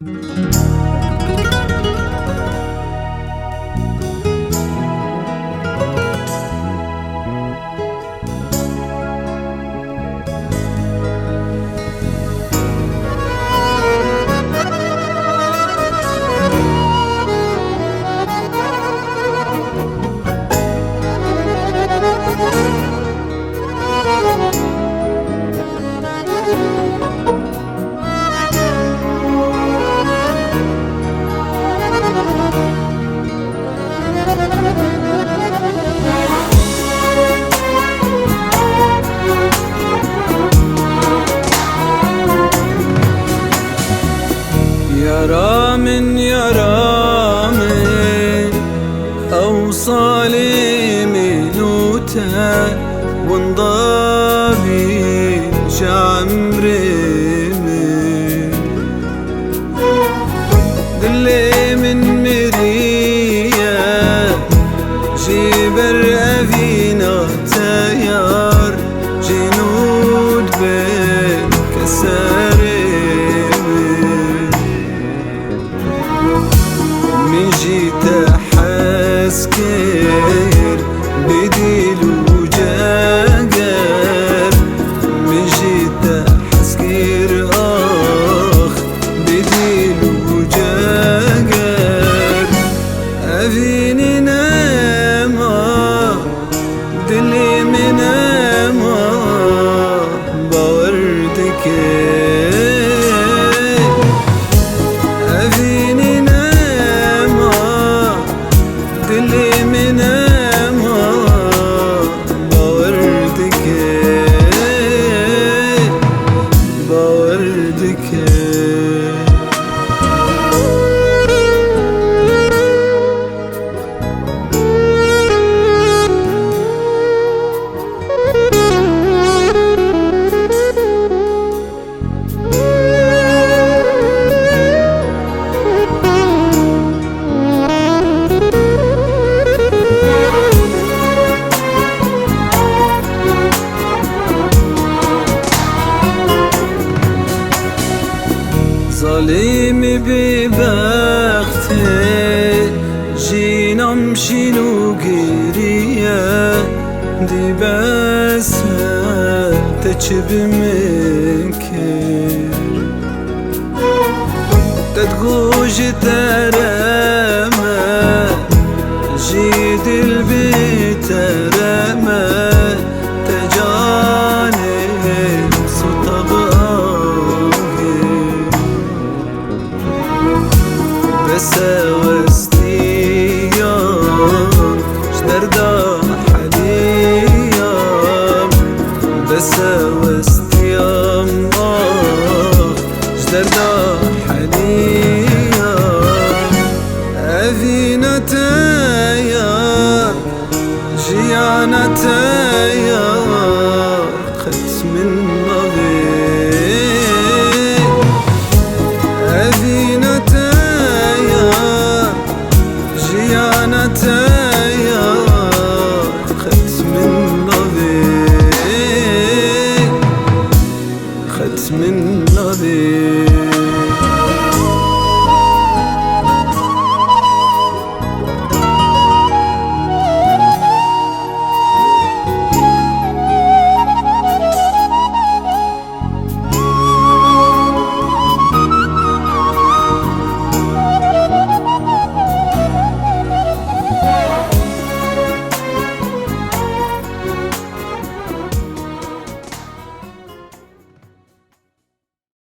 يرى من يرى من أوصالي ميلوتا وانضابي شعمري من دلي من مريا جبر أفينا تيار جنود بين كساري من جيت حسكر بديل وجاقر من جيت حسكر بديل وجاقر أفيني ناما دلي من أما باوردك أفيني دلي من أما باوردك باوردك ظالمي ببختي جينا مشيلو قرية دي بس تجب منكر تتقوش ترمى جيد البيت رمى تجانب صوت بس وستيام شدردا حليام بس وستيام شدردا حليام أفينا تايا جيانا تايا